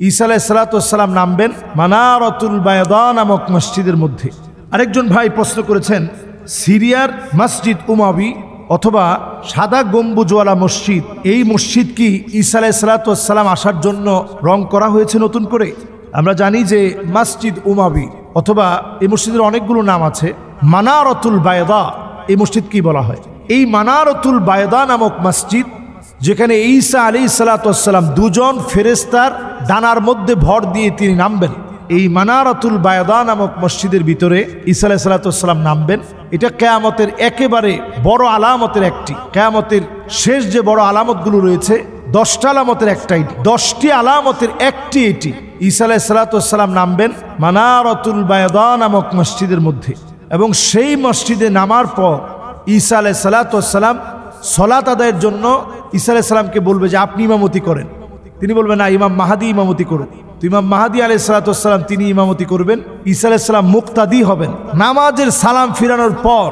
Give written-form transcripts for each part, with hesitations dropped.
ঈসা আলাইহিস সালাতু ওয়াস সালাম নামবেন মানারাতুল বায়দা নামক মসজিদের মধ্যে। আরেকজন ভাই প্রশ্ন করেছেন, সিরিয়ার মসজিদ উমাবি অথবা সাদা গম্বুজওয়ালা মসজিদ, এই মসজিদ কি ঈসা আলাইহিস সালাতু ওয়াস সালাম আসার জন্য রং করা হয়েছে নতুন করে? আমরা জানি যে মসজিদ উমাবি অথবা এই মসজিদের অনেকগুলো নাম আছে। মানারাতুল বায়দা এই মসজিদ কি বলা হয়? এই মানারাতুল বায়দা নামক মসজিদ, যেখানে ঈসা আলাইহিস সালাতু ওয়াস সালাম দুজন ফেরেশতার ডানার মধ্যে ভর দিয়ে তিনি নামবেন, এই মানারাতুল বায়দা নামক মসজিদের ভিতরে ঈসা আলাইহিস সালাতু ওয়াস সালাম নামবেন। এটা কিয়ামতের একেবারে বড় আলামতের একটি, কিয়ামতের শেষ যে বড় আলামতগুলো রয়েছে 10টা আলামতের একটাই, 10টি আলামতের একটি এটি। ঈসা আলাইহিস সালাতু ওয়াস সালাম নামবেন মানারাতুল বায়দা নামক মসজিদের মধ্যে, এবং সেই মসজিদে নামার পর ঈসা আলাইহিস সালাতু ওয়াস সালাম সালাত আদায়ের জন্য ঈসা আলাইহিস সালামকে বলবে যে আপনি ইমামতি করেন। তিনি বলবেন না, ইমাম মাহাদি ইমামতি করুন। তো ইমাম মাহাদি আলাইহিস সালাতু ওয়াস সালাম তিনি ইমামতি করবেন, ঈসা আলাইহিস সালাম মুক্তাদি হবেন। নামাজের সালাম ফিরানোর পর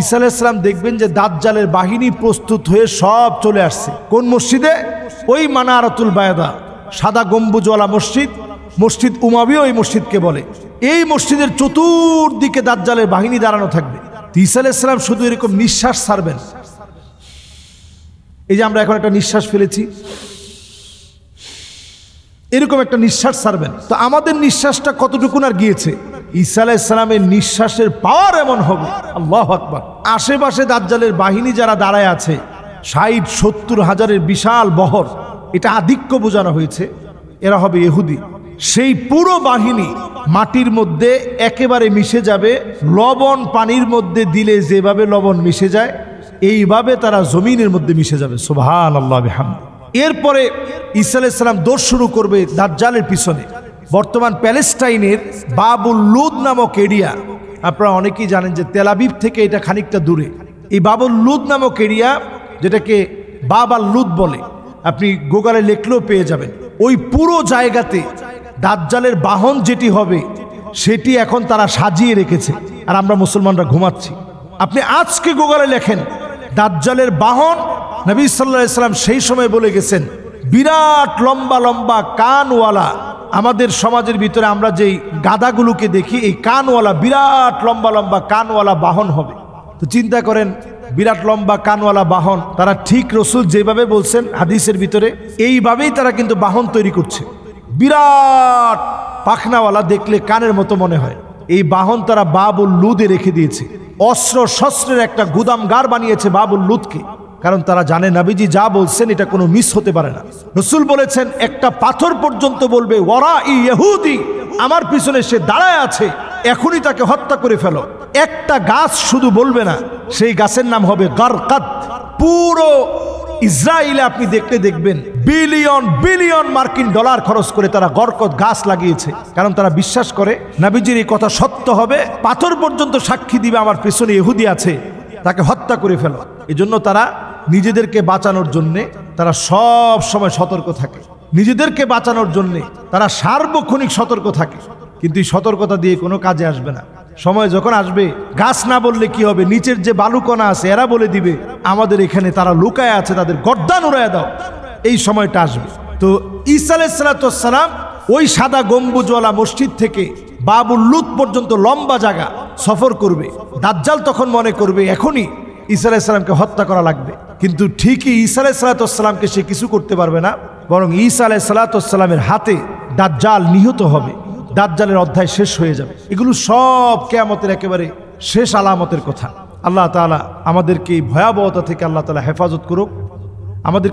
ঈসা আলাইহিস সালাম দেখবেন যে দাজ্জালের বাহিনী প্রস্তুত হয়ে সব চলে আসছে। কোন মসজিদে? ওই মানারাতুল বায়দা, সাদা গম্বুজওয়ালা মসজিদ, মসজিদ উমাবি ওই মসজিদকে বলে। এই মসজিদের চতুর্দিকে দাজ্জালের বাহিনী দাঁড়ানো থাকবে। ঈসা আলাইহিস সালাম শুধু এরকম নিঃশ্বাস ছাড়বেন, এই যে আমরা এখন একটা নিঃশ্বাস ফেলেছি, এরকম একটা নিঃশ্বাস ছাড়বেন। তো আমাদের নিঃশ্বাসটা কতটুকুন আর গিয়েছে? ঈসা আলাইহিস সালামের নিঃশ্বাসের পাওয়ার এমন হবে, আল্লাহু আকবার। আশেপাশে দাজ্জালের বাহিনী যারা দাঁড়ায় আছে 60-70 হাজারের বিশাল বহর, এটা আধিক্য বোঝানো হয়েছে, এরা হবে ইহুদি। সেই পুরো বাহিনী মাটির মধ্যে একেবারে মিশে যাবে, লবণ পানির মধ্যে দিলে যেভাবে লবণ মিশে যায় এইভাবে তারা জমিনের মধ্যে মিশে যাবে। সুবহানাল্লাহ বিহামদি। এরপরে ঈসা আলাইহিস সালাম দৌড় শুরু করবে দাজ্জালের পিছনে। বর্তমান প্যালেস্টাইনের বাবুল লুদ নামক এরিয়া, আপনারা অনেকেই জানেন যে তেল আবিব থেকে এটা খানিকটা দূরে। এই বাবুল লুদ নামক এরিয়া, যেটাকে বাবাল লুদ বলে, আপনি গুগলে লিখলেও পেয়ে যাবেন। ওই পুরো জায়গাতে দাজ্জালের বাহন যেটি হবে সেটি এখন তারা সাজিয়ে রেখেছে, আর আমরা মুসলমানরা ঘুমাচ্ছি। আপনি আজকে গুগলে লেখেন দাজ্জালের বাহন, নবী সাল্লাল্লাহু আলাইহি সাল্লাম সেই সময় বলে গেছেন বিরাট লম্বা লম্বা কানওয়ালা। আমাদের সমাজের ভিতরে আমরা যেই গাধাগুলোকে দেখি, এই কানওয়ালা বিরাট লম্বা লম্বা কানওয়ালা বাহন হবে। তো চিন্তা করেন, বিরাট লম্বা কানওয়ালা বাহন, তারা ঠিক রাসূল যেভাবে বলছেন হাদিসের ভিতরে এইভাবেই তারা কিন্তু বাহন তৈরি করছে। বিরাট পাখনাওয়ালা, দেখলে কানের মতো মনে হয়। এই বাহন তারা বাবুল লুদে রেখে দিয়েছে। অস্ত্র শস্ত্রের একটা গুদামগার বানিয়েছে বাবুল লুদকে, কারণ তারা জানে নবীজি যা বলছেন এটা কোনো মিস হতে পারে না। রাসূল বলেছেন একটা পাথর পর্যন্ত বলবে ওয়ারাই ইহুদি, আমার পিছনে সে দাঁড়ায় আছে, এখনই তাকে হত্যা করে ফেলো। একটা গাছ শুধু বলবে না, সেই গাছের নাম হবে গারকাত। পুরো ইসরায়েলে আপনি দেখবেন বিলিয়ন বিলিয়ন মার্কিন ডলার খরচ করে তারা গরকত গাছ লাগিয়েছে, কারণ তারা বিশ্বাস করে নবীজির এই কথা সত্য হবে। পাথর পর্যন্ত সাক্ষী দিবে আমার পেছনে ইহুদি আছে, তাকে হত্যা করে ফেলো। এজন্য তারা নিজেদেরকে বাঁচানোর জন্যে তারা সব সময় সতর্ক থাকে, নিজেদেরকে বাঁচানোর জন্যে তারা সার্বক্ষণিক সতর্ক থাকে। কিন্তু এই সতর্কতা দিয়ে কোনো কাজে আসবে না। সময় যখন আসবে, গাছ না বললে কি হবে, নিচের যে বালুকণা আছে এরা বলে দিবে আমাদের এখানে তারা লুকায় আছে, তাদের গর্দান উড়ায় দাও। এই সময়টা আসবে। তো ঈসা আলাইহিস সালাতু ওয়াস সালাম ওই সাদা গম্বুজওয়ালা মসজিদ থেকে বাবুল লুদ পর্যন্ত লম্বা জায়গা সফর করবে। দাজ্জাল তখন মনে করবে এখনই ঈসা আলাইহিস সালামকে হত্যা করা লাগবে, কিন্তু ঠিকই ঈসা আলাইহিস সালাতু ওয়াস সালামকে সে কিছু করতে পারবে না, বরং ঈসা আলাইহিস সালাতু ওয়াস সালামের হাতে দাজ্জাল নিহত হবে, দাজ্জালের অধ্যায় শেষ হয়ে যাবে। এগুলো সব কিয়ামতের একেবারে শেষ আলামতের কথা। আল্লাহ তাআলা আমাদেরকে এই ভয়াবহতা থেকে আল্লাহ তাআলা হেফাজত করুক। আমাদের